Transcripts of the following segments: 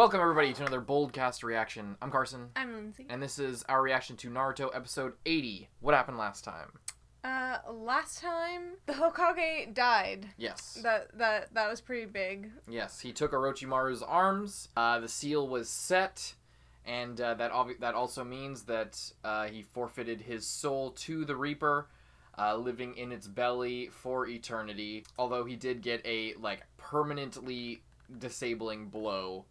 Welcome everybody to another Boldcast reaction. I'm Carson. I'm Lindsay. And this is our reaction to Naruto episode 80. What happened last time? Last time the Hokage died. Yes. That was pretty big. Yes, he took Orochimaru's arms. The seal was set, and that also means that he forfeited his soul to the Reaper, living in its belly for eternity. Although he did get a permanently disabling blow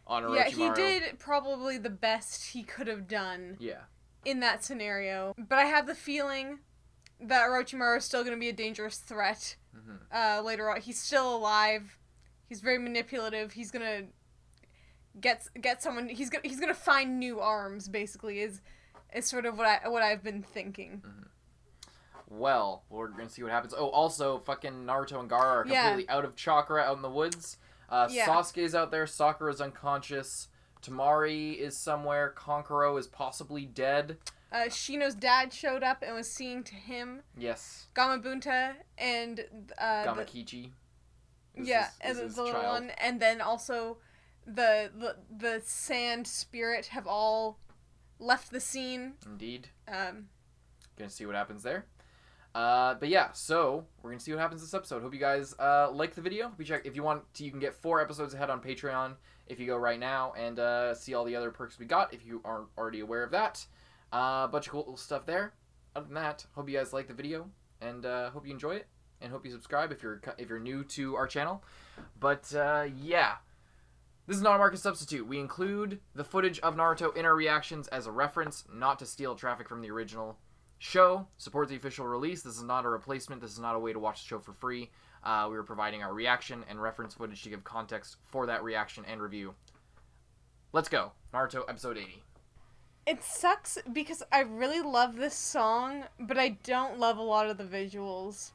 on Orochimaru. Yeah, he did probably the best he could have done. Yeah. In that scenario, but I have the feeling that Orochimaru is still going to be a dangerous threat. Later on, he's still alive. He's very manipulative. He's gonna get someone. He's gonna find new arms. Basically, is sort of what I've been thinking. Well, we're gonna see what happens. Oh, also, fucking Naruto and Gaara are completely out of chakra out in the woods. Sasuke's out there. Sakura's unconscious. Tamari is somewhere. Kankuro is possibly dead. Shino's dad showed up and was seeing to him. Yes. Gamabunta and Gamakichi. Is the little one, and then also the sand spirit have all left the scene. Indeed. Gonna see what happens there. But yeah, so we're gonna see what happens this episode. Hope you guys like the video. If you want to, you can get 4 episodes ahead on Patreon if you go right now and see all the other perks we got if you aren't already aware of that. A bunch of cool stuff there. Other than that, hope you guys like the video and hope you enjoy it and hope you subscribe if you're new to our channel. But yeah, this is not a market substitute. We include the footage of Naruto in our reactions as a reference, not to steal traffic from the original show. Support the official release. This is not a replacement. This is not a way to watch the show for free. We are providing our reaction and reference footage to give context for that reaction and review. Let's go. Naruto episode 80. It sucks because I really love this song, but I don't love a lot of the visuals.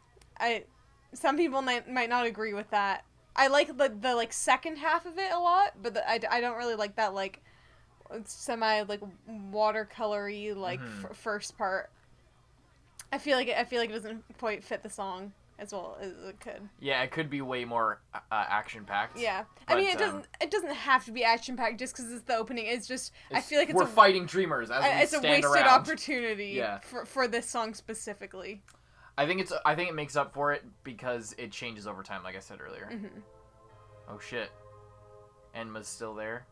Some people might not agree with that. I like the second half of it a lot, but I don't really like that semi watercolory first part. I feel like it doesn't quite fit the song as well as it could. Yeah, it could be way more action packed. Yeah, but, I mean it doesn't have to be action packed just because it's the opening. It's just I feel like we're fighting dreamers as we it's stand a wasted around. Opportunity for this song specifically. I think it makes up for it because it changes over time, like I said earlier. Oh shit, Enma's still there.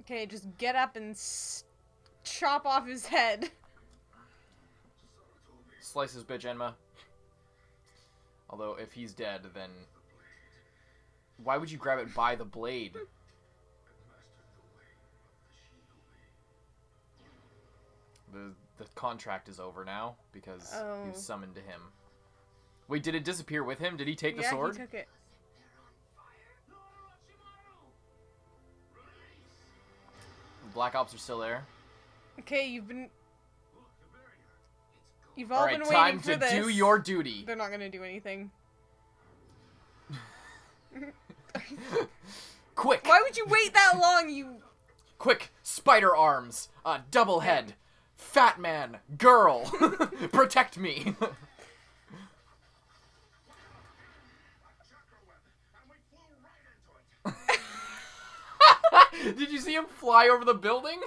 Okay, just get up and chop off his head. Slice his bitch, Enma. Although, if he's dead, then why would you grab it by the blade? The contract is over now because you summoned to him. Wait, did it disappear with him? Did he take the sword? Yeah, he took it. Black Ops are still there. Okay, You've all been waiting for this. Time to do your duty. They're not gonna do anything. Quick! Why would you wait that long, you... Quick! Spider arms! Double head! Fat man! Girl! Protect me! Did you see him fly over the building?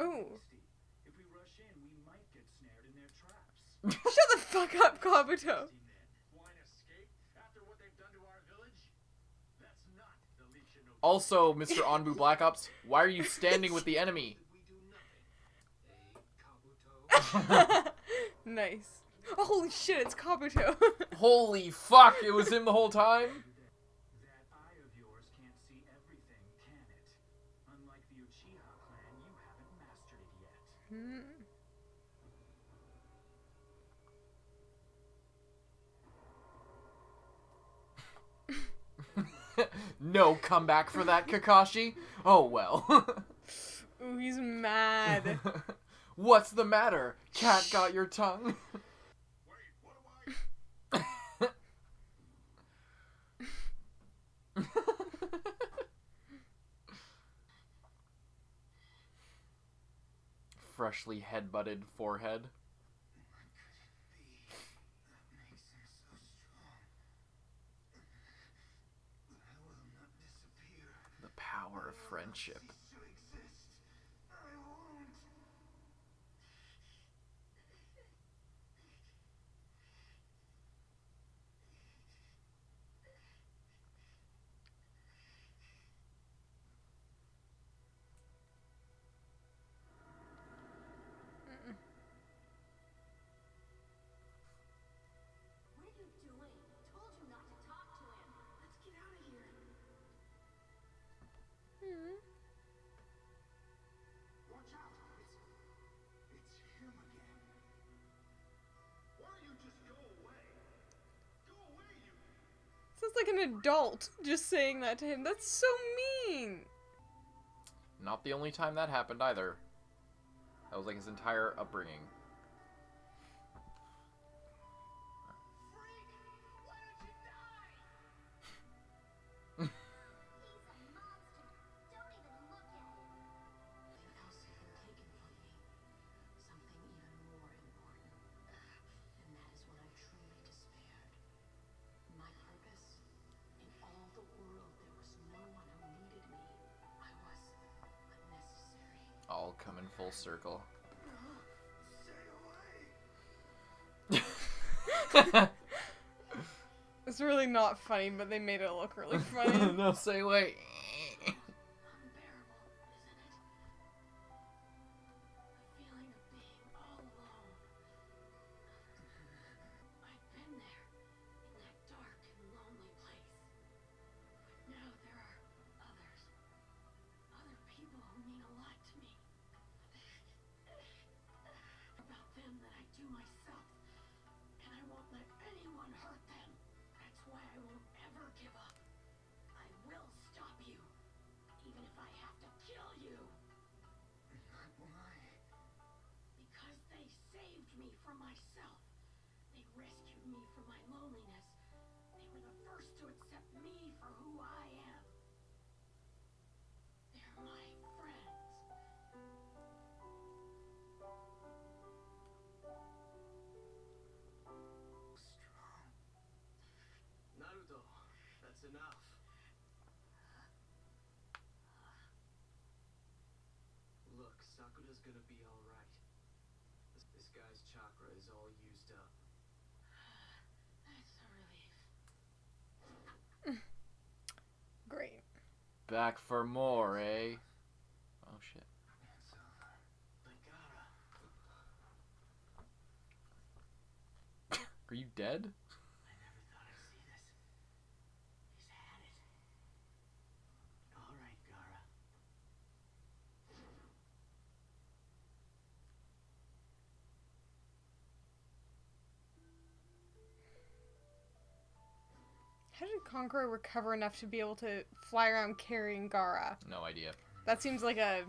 Ooh. If we rush in, we might get snared in their traps. Shut the fuck up, Kabuto. Also, Mr. Anbu Black Ops, why are you standing with the enemy? Nice. Oh, holy shit, it's Kabuto. Holy fuck, it was him the whole time? That eye of yours can't see everything, can it? Unlike the Uchiha clan, you haven't mastered it yet. No comeback for that, Kakashi? Oh well. Ooh, he's mad. What's the matter? Cat got your tongue? Freshly headbutted forehead. friendship. Should exist. I won't. What are you doing? I told you not to talk to him. Let's get out of here. Watch out! It's him again. Why don't you just go away? Go away, you. Sounds like an adult just saying that to him. That's so mean. Not the only time that happened either. That was like his entire upbringing. Freak! Why don't you die? He's a monster. Don't even look at him. Something else had been taken from me. Something even more important. And that is when I truly despaired. My purpose? In all the world, there was no one who needed me. I was unnecessary. All coming full circle. Stay away! It's really not funny, but they made it look really funny. No, say wait. Unbearable, isn't it? The feeling of being all alone. I've been there, in that dark and lonely place. But now there are others. Other people who mean a lot to me. About them that I do myself. And I won't let anyone hurt them. That's why I won't ever give up. I will stop you. Even if I have to kill you. Why? Because they saved me from myself. They rescued me from my loneliness. They were the first to accept me for who I am. They're my friends. Strong. Naruto, that's enough. Look, Sakura's gonna be alright. This guy's chakra is all used up. That's a relief. Great. Back for more, eh? Oh shit. It's over. But Gaara, Are you dead? I never thought I'd see this. He's had it. Alright, Gaara. How did Conqueror recover enough to be able to fly around carrying Gaara? No idea. That seems like a...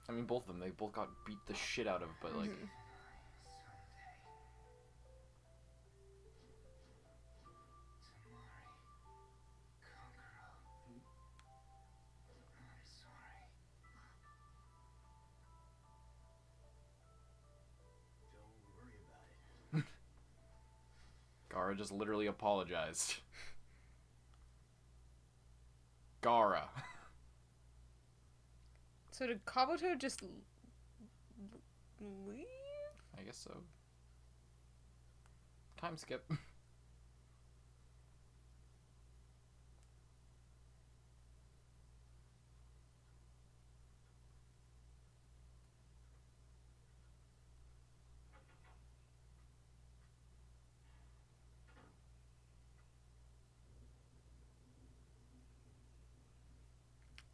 I mean, both of them. They both got beat the shit out of, but like... Don't worry about it. Gaara just literally apologized. Gaara. So did Kabuto just leave? I guess so. Time skip.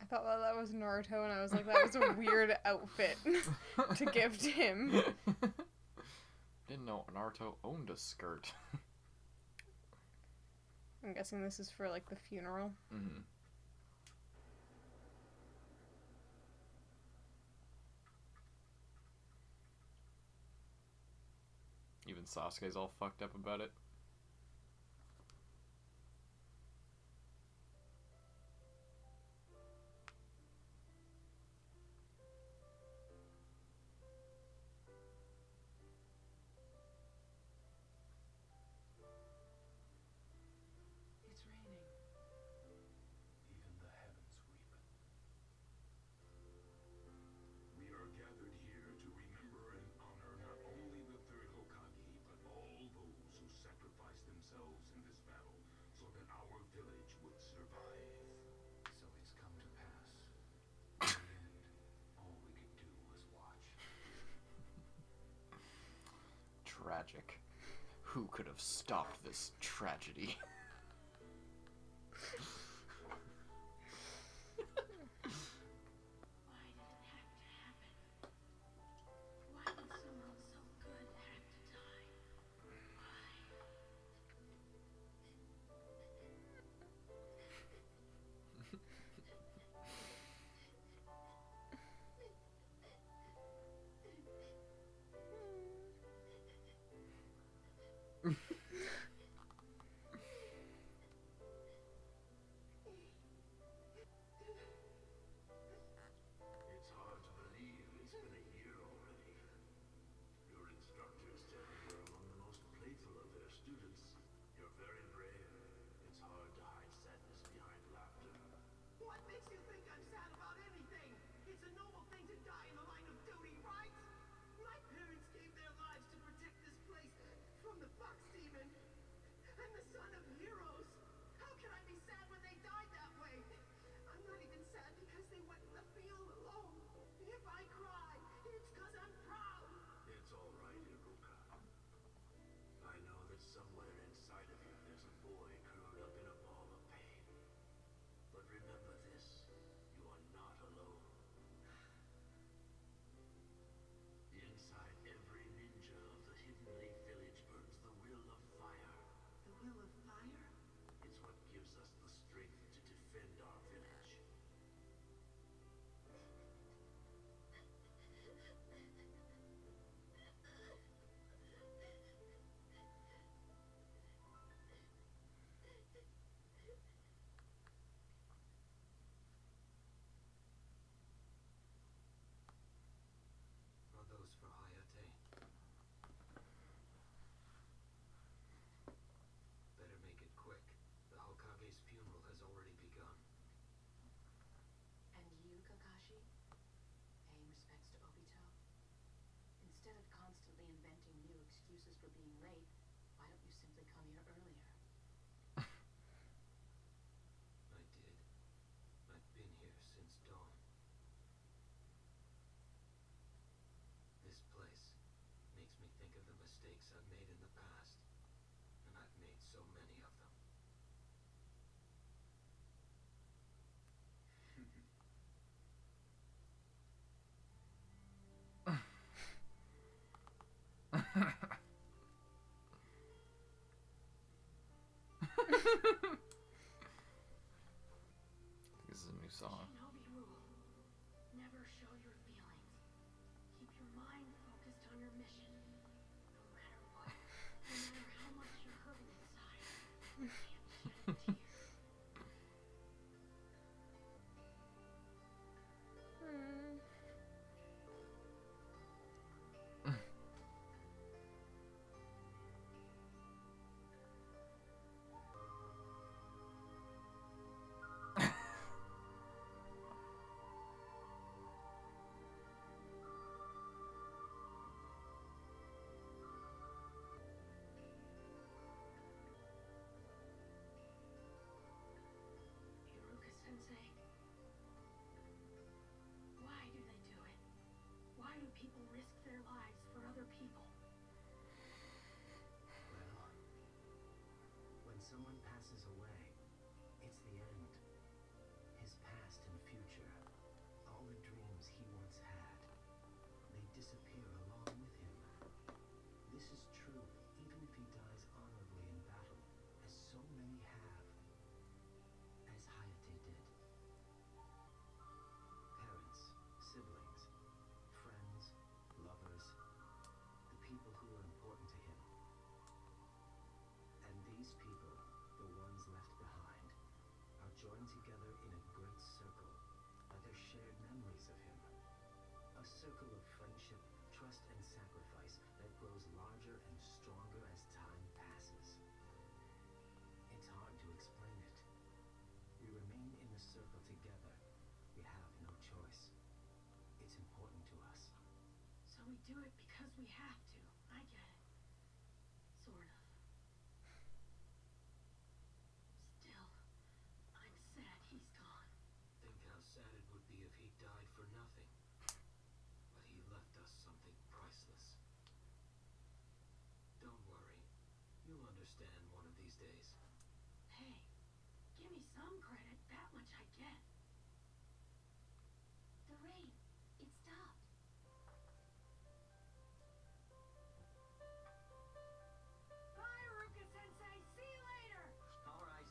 I thought that was Naruto, and I was like, that was a weird outfit to give to him. Didn't know Naruto owned a skirt. I'm guessing this is for, like, the funeral. Mm-hmm. Even Sasuke's all fucked up about it. It's raining. Even the magic. Who could have stopped this tragedy? Why did it have to happen? Why did someone so good have to die? It's hard to believe it's been a year already. Your instructors tell me you're among the most playful of their students. You're very brave. It's hard to hide sadness behind laughter. What makes you think I'm sad about anything? It's a noble thing to die in the line of duty, right? My parents gave their lives to protect this place from the fox demon. I'm the son of heroes. How can I be sad when they died that way? I'm not even sad because they went in the field alone. If I cry, it's because I'm proud. It's all right, Iruka. I know that somewhere inside of you there's a boy curled up in a ball of pain. But remember this, you are not alone. Inside every ninja of the Hidden Lake Village burns the will of fire. The will of fire? It's what gives us the strength to defend our village. Are those for Hayate? Better make it quick. The Hokage's funeral has already begun. And you, Kakashi? Paying respects to Obito? Instead of constantly inventing new excuses for being late, why don't you simply come here earlier? I did. I've been here since dawn. This place makes me think of the mistakes I've made in the past. And I've made so many of them. This is a new song. Shinobi rule. Never show your feelings. Keep your mind focused on your mission. No matter what. No matter how much you're hurting inside. You can't shed a tear. Hmm. Iruka-sensei. Why do they do it? Why do people risk their lives for other people? Well, when someone passes away, it's the end. His past and future, all the dreams he once had, they disappear along with him. This is true even if he dies honorably in battle, as so many have, as Hayate did. Parents, siblings, friends, lovers, the people who were important to him. And these people, the ones left behind, are joined together in a great circle by their shared memories of him. A circle of friendship, trust, and sacrifice that grows larger and stronger as time passes. It's hard to explain it. We remain in the circle together. We have no choice. It's important to us. So we do it because we have to. I get it. Sort of. Still, I'm sad he's gone. Think how sad it would be if he died for nothing. But he left us something priceless. understand one of these days. Hey, give me some credit. That much I get. The rain, it stopped. Bye, Ruka-sensei. See you later. Alright.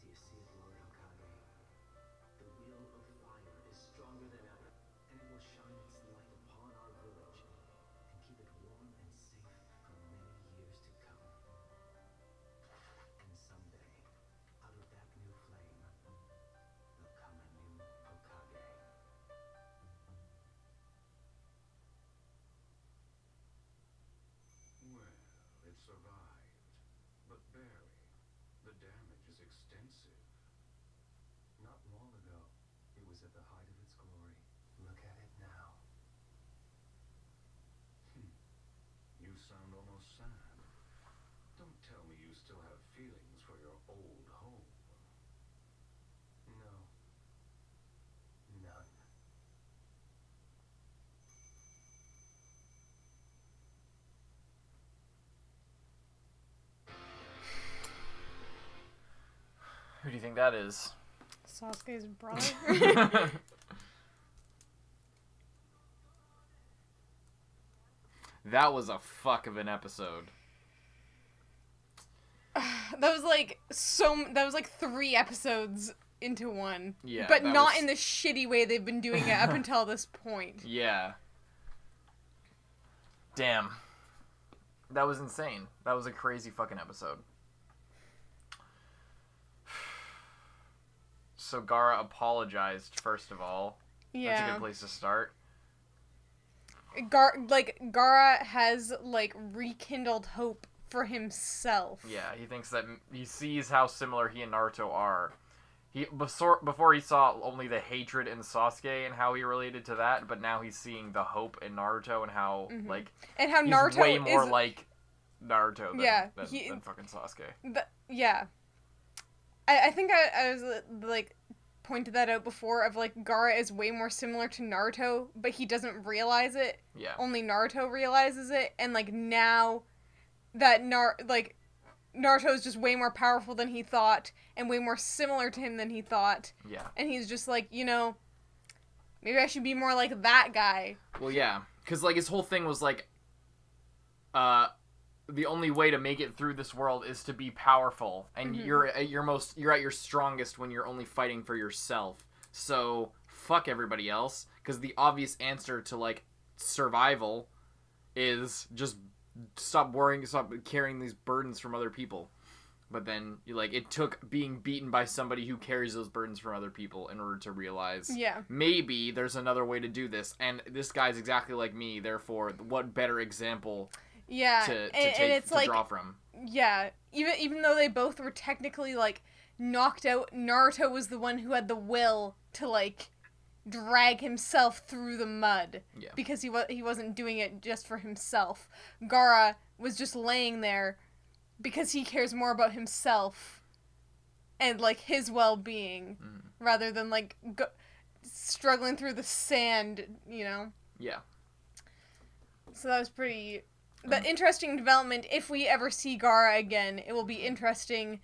Do you see it, Lord Hokage? The wheel of fire is stronger than ever, and it will shine its light upon our village and keep it warm and safe for many years to come. And someday, out of that new flame, will come a new Hokage. Well, it survived, but barely. The damage is extensive. Not long ago, it was at the height of its glory. Look at it now. You sound almost sad. Don't tell me you still have feelings for your old home. No. None. Who do you think that is? Sasuke's brother. That was a fuck of an episode. That was like 3 episodes into one. Yeah, But that not was- in the shitty way they've been doing it up until this point. Yeah. Damn. That was insane. That was a crazy fucking episode. So Gaara apologized, first of all. That's a Yeah. good place to start. Gaara has like rekindled hope for himself. Yeah, he thinks that he sees how similar he and Naruto are. Before he saw only the hatred in Sasuke and how he related to that, but now he's seeing the hope in Naruto and how like And how he's Naruto way more is like Naruto than, Yeah, than fucking Sasuke. yeah. I think I was like pointed that out before of like Gaara is way more similar to Naruto, but he doesn't realize it. Yeah. Only Naruto realizes it, and like now that Naruto is just way more powerful than he thought, and way more similar to him than he thought. Yeah. And he's just like, maybe I should be more like that guy. Well, yeah, because like his whole thing was like, the only way to make it through this world is to be powerful, and you're at your strongest when you're only fighting for yourself. So fuck everybody else, because the obvious answer to like survival is just stop carrying these burdens from other people. But then it took being beaten by somebody who carries those burdens from other people in order to realize maybe there's another way to do this, and this guy's exactly like me, therefore what better example to draw from. Yeah, even though they both were technically like knocked out, Naruto was the one who had the will to like drag himself through the mud. Yeah. Because he wasn't doing it just for himself. Gaara was just laying there because he cares more about himself and like his well-being rather than like struggling through the sand, Yeah. So that was pretty the interesting development. If we ever see Gaara again, it will be interesting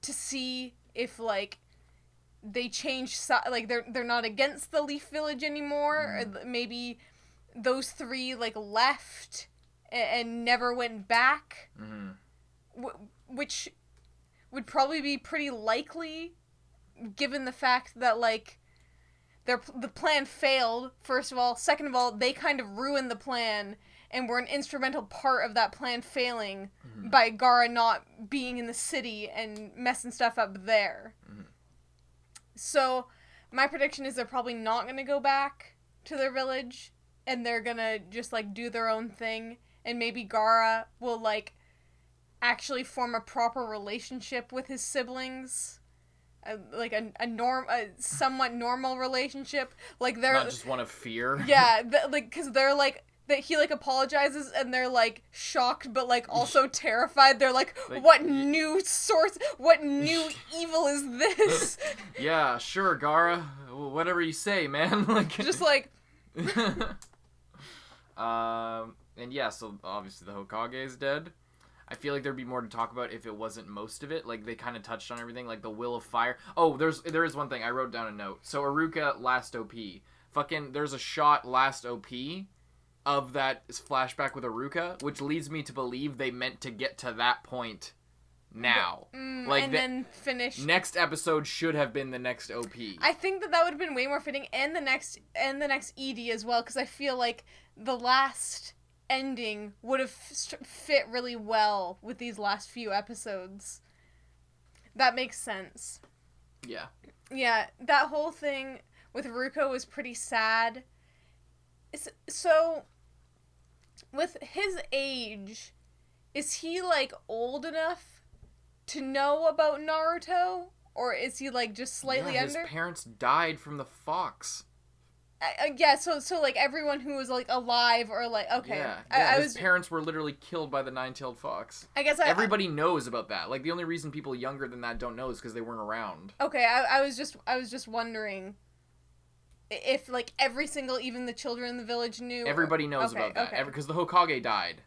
to see if like they change like they're not against the Leaf Village anymore. Or maybe those 3 like left and never went back, which would probably be pretty likely given the fact that like the plan failed, first of all. Second of all, they kind of ruined the plan and were an instrumental part of that plan failing by Gaara not being in the city and messing stuff up there. So my prediction is they're probably not going to go back to their village, and they're going to just like do their own thing, and maybe Gaara will like actually form a proper relationship with his siblings. Like a somewhat normal relationship, like they're Not just one of fear. Yeah, because they're like that he like apologizes and they're like shocked but like also terrified. They're like what new evil is this? Yeah, sure, Gaara. Whatever you say, man. Like just like. And yeah, so obviously the Hokage is dead. I feel like there'd be more to talk about if it wasn't most of it. Like, they kind of touched on everything, like the Will of Fire. Oh, there is one thing. I wrote down a note. So, Iruka, last OP. Fucking, there's a shot last OP of that flashback with Iruka, which leads me to believe they meant to get to that point now. Like, and then finish. Next episode should have been the next OP. I think that would have been way more fitting, and the next ED as well, because I feel like the last ending would have fit really well with these last few episodes. That makes sense. Yeah. Yeah, that whole thing with Ruko was pretty sad. So, with his age, is he, like, old enough to know about Naruto? Or is he, like, just slightly under? His parents died from the fox. Yeah, so like everyone who was like alive or like okay, his parents were literally killed by the nine-tailed fox. I guess everybody knows about that. Like the only reason people younger than that don't know is because they weren't around. Okay, I was just wondering if like every single, even the children in the village knew. Everybody knows about that. Because the Hokage died.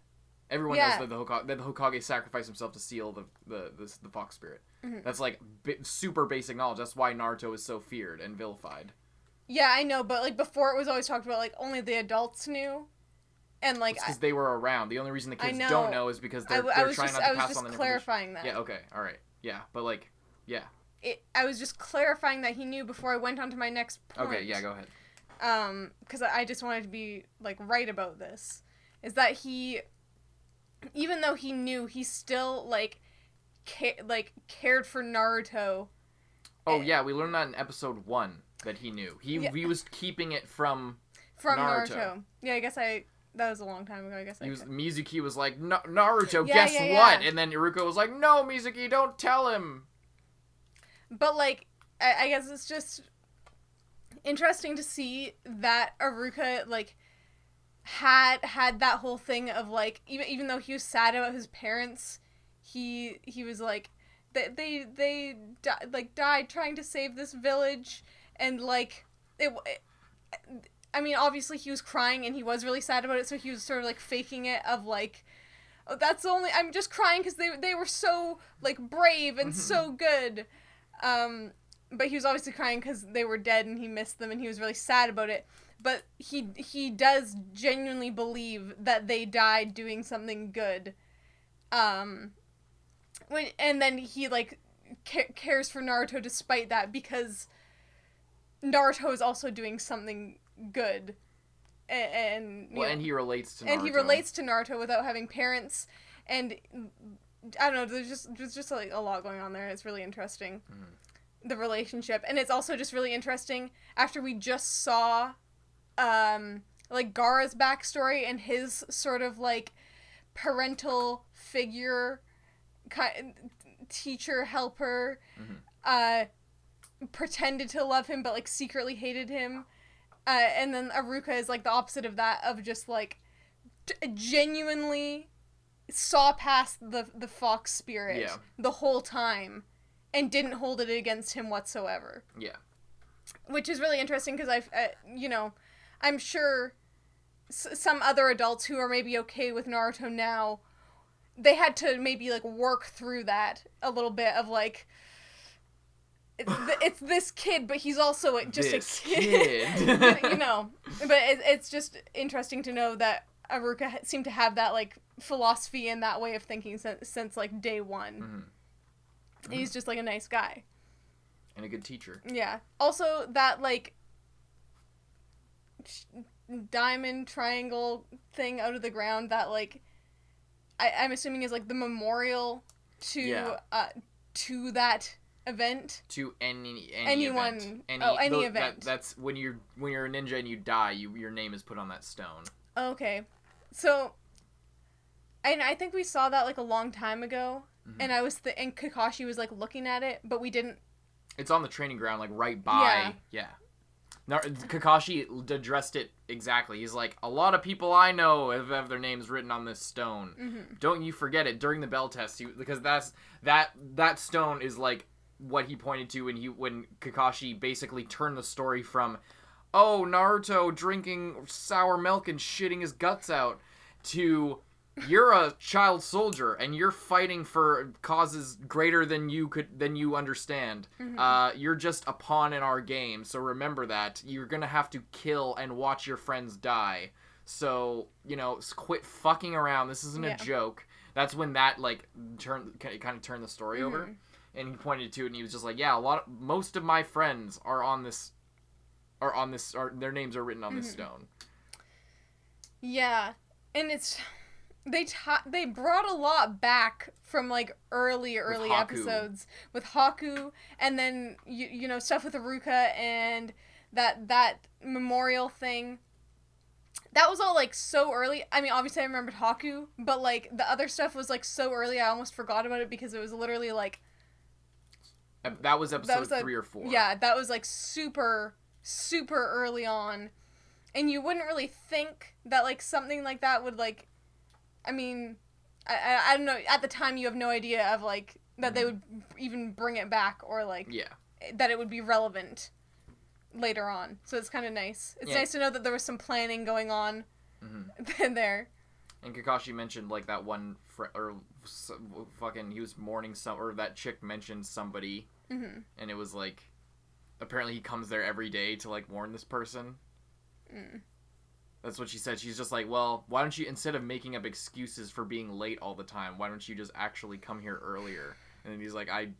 Everyone knows that the Hokage sacrificed himself to seal the fox spirit. Mm-hmm. That's like super basic knowledge. That's why Naruto is so feared and vilified. Yeah, I know, but, like, before it was always talked about, like, only the adults knew, and, like... because they were around. The only reason the kids don't know is because they're trying not to pass on the information. I was just clarifying that. Yeah, okay, alright. Yeah, but, like, yeah. I was just clarifying that he knew before I went on to my next point. Okay, yeah, go ahead. Because I just wanted to be, like, right about this. Is that he... Even though he knew, he still, like, cared for Naruto. Oh, yeah, we learned that in episode 1. That he knew. He was keeping it from Naruto. Yeah, I guess that was a long time ago, I guess. Mizuki was like, Naruto, yeah, guess yeah, what? Yeah. And then Iruka was like, no, Mizuki, don't tell him. But, like, I guess it's just interesting to see that Iruka, like, had that whole thing of, like, even though he was sad about his parents, he was like, they died trying to save this village. And, like, I mean, obviously he was crying and he was really sad about it, so he was sort of, like, faking it of, like, oh, I'm just crying because they were so, like, brave and so good. But he was obviously crying because they were dead and he missed them and he was really sad about it. But he does genuinely believe that they died doing something good. And then he, like, cares for Naruto despite that because... Naruto is also doing something good, and he relates to Naruto. And he relates to Naruto without having parents, and I don't know. There's just like a lot going on there. It's really interesting, the relationship, and it's also just really interesting after we just saw, like Gaara's backstory and his sort of like parental figure, teacher helper, pretended to love him but like secretly hated him, and then Iruka is like the opposite of that, of just like genuinely saw past the fox spirit the whole time and didn't hold it against him whatsoever. Which is really interesting because I'm sure some other adults who are maybe okay with Naruto now, they had to maybe like work through that a little bit of like, it's this kid, but he's also just a kid. But it's just interesting to know that Iruka seemed to have that like philosophy and that way of thinking since like day one. He's just like a nice guy and a good teacher. Yeah. Also, that like diamond triangle thing out of the ground that like I'm assuming is like the memorial to that event. To any anyone event. Any event. That's when you're a ninja and you die, your name is put on that stone. Okay. So and I think we saw that like a long time ago, and and Kakashi was like looking at it, but we didn't. It's on the training ground, like right by. Yeah. Kakashi addressed it exactly. He's like, a lot of people I know have their names written on this stone. Don't you forget it during the bell test, because that stone is like what he pointed to when Kakashi basically turned the story from, oh, Naruto drinking sour milk and shitting his guts out, to you're a child soldier and you're fighting for causes greater than you understand. You're just a pawn in our game, so remember that. You're gonna have to kill and watch your friends die. So, quit fucking around. This isn't a joke. That's when that, like, kind of turned the story over. And he pointed to it and he was just like, yeah, most of my friends are on this, their names are written on this stone. Yeah. And they brought a lot back from, like, early episodes with Haku, and then, stuff with Iruka and that memorial thing. That was all, like, so early. I mean, obviously I remembered Haku, but, like, the other stuff was, like, so early I almost forgot about it because it was literally, like... That was episode 3 or 4. Yeah, that was, like, super, super early on. And you wouldn't really think that, like, something like that would, like... I mean, I don't know. At the time, you have no idea of, like, that they would even bring it back or, like... Yeah. That it would be relevant later on. So it's kind of nice. It's nice to know that there was some planning going on there. And Kakashi mentioned, like, that one he was mourning or that chick mentioned somebody, and it was like, apparently he comes there every day to, like, mourn this person. That's what she said. She's just like, well, why don't you, instead of making up excuses for being late all the time, why don't you just actually come here earlier? And then he's like, I've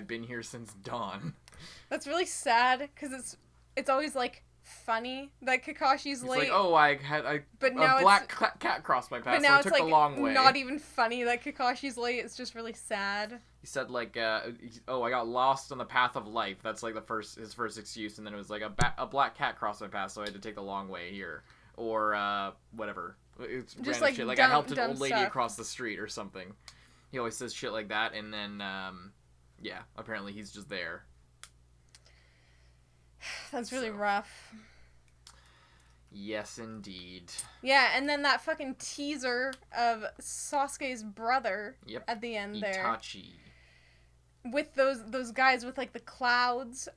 been here since dawn. That's really sad, because it's always, like, funny that Kakashi's late. It's like, oh, I had a black cat crossed my path, so I took the long way. Not even funny that Kakashi's late. It's just really sad. He said, like, I got lost on the path of life. That's, like, his first excuse, and then it was like, a black cat crossed my path, so I had to take the long way here. Or, whatever. It's just, random shit. Like, I helped an old lady stuff. across the street or something. He always says shit like that, and then, yeah, apparently he's just there. That's really rough. Yes, indeed. Yeah, and then that fucking teaser of Sasuke's brother at the end there. Itachi. With those guys with, like, the clouds.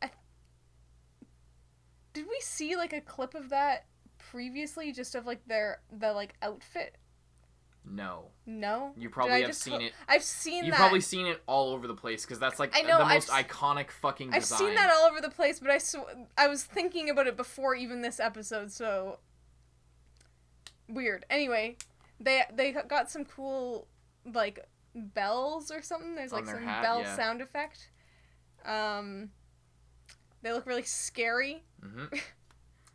Did we see, like, a clip of that previously, just of, like, the like, outfit? No. No? You probably have seen it. I've seen that. You've probably seen it all over the place, because that's, like, the most iconic fucking design. I've seen that all over the place, but I was thinking about it before even this episode, so... Weird. Anyway, they got some cool, like, bells or something. There's, like, some bell sound effect. They look really scary.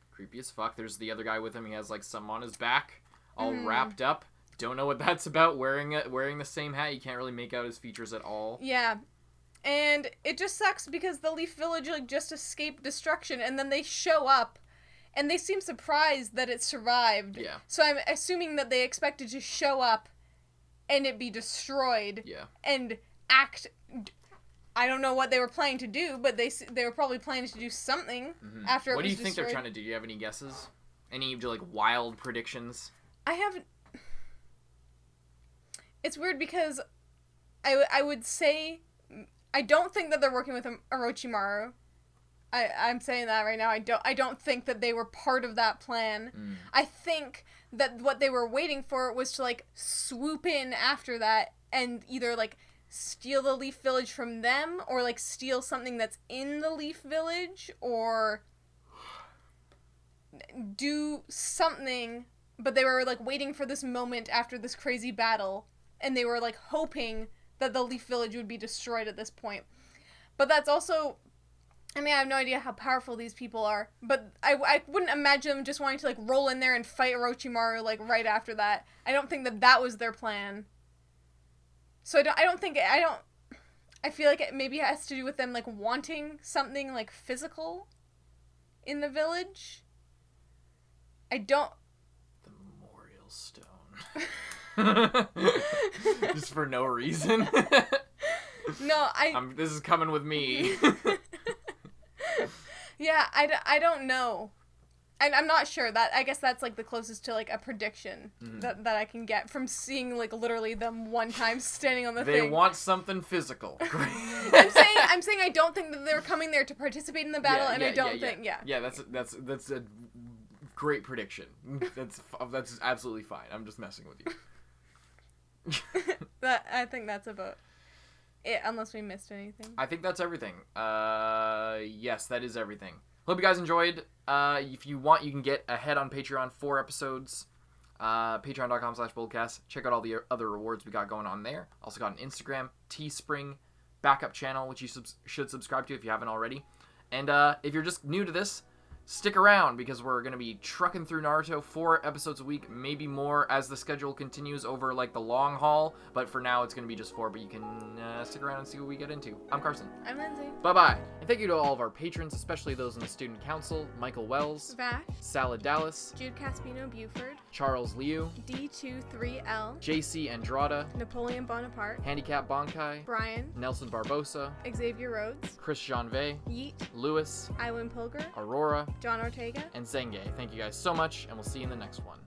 Creepy as fuck. There's the other guy with him. He has, like, something on his back, all wrapped up. Don't know what that's about. Wearing the same hat, you can't really make out his features at all. Yeah, and it just sucks because the Leaf Village, like, just escaped destruction, and then they show up, and they seem surprised that it survived. Yeah. So I'm assuming that they expected to show up, and it be destroyed. Yeah. And act. I don't know what they were planning to do, but they were probably planning to do something after it was destroyed. What do you think they're trying to do? Do you have any guesses? Any, like, wild predictions? I haven't. It's weird because I would say I don't think that they're working with Orochimaru. I'm saying that right now. I don't think that they were part of that plan. I think that what they were waiting for was to, like, swoop in after that and either, like, steal the Leaf Village from them, or, like, steal something that's in the Leaf Village, or do something, but they were, like, waiting for this moment after this crazy battle. And they were, like, hoping that the Leaf Village would be destroyed at this point. But that's also... I mean, I have no idea how powerful these people are. But I wouldn't imagine them just wanting to, like, roll in there and fight Orochimaru, like, right after that. I don't think that was their plan. So I feel like it maybe has to do with them, like, wanting something, like, physical in the village. The Memorial Stone. Just for no reason. No, this is coming with me. Yeah, I don't know. I'm not sure. I guess that's, like, the closest to, like, a prediction that I can get from seeing, like, literally them one time standing on the thing. They want something physical. I'm saying I don't think that they were coming there to participate in the battle, I don't think. Yeah, that's a great prediction. That's absolutely fine. I'm just messing with you. I think that's about it, unless we missed anything. I think that's everything. Yes, that is everything. Hope you guys enjoyed. If you want, you can get ahead on Patreon 4 episodes. Patreon.com/boldcast. Check out all the other rewards we got going on there. Also got an Instagram, Teespring, backup channel, which you should subscribe to if you haven't already. And if you're just new to this, stick around because we're going to be trucking through Naruto 4 episodes a week, maybe more as the schedule continues over like the long haul. But for now, it's going to be just 4, but you can stick around and see what we get into. I'm Carson. I'm Lindsay. Bye-bye. And thank you to all of our patrons, especially those in the Student Council, Michael Wells, Vash, Salad Dallas, Jude Caspino Buford, Charles Liu, D23L, JC Andrada, Napoleon Bonaparte, Handicap Bonkai, Brian, Nelson Barbosa, Xavier Rhodes, Chris Janvey, Yeet, Lewis, Iwan Pilger, Aurora, John Ortega. and Zenge. Thank you guys so much, and we'll see you in the next one.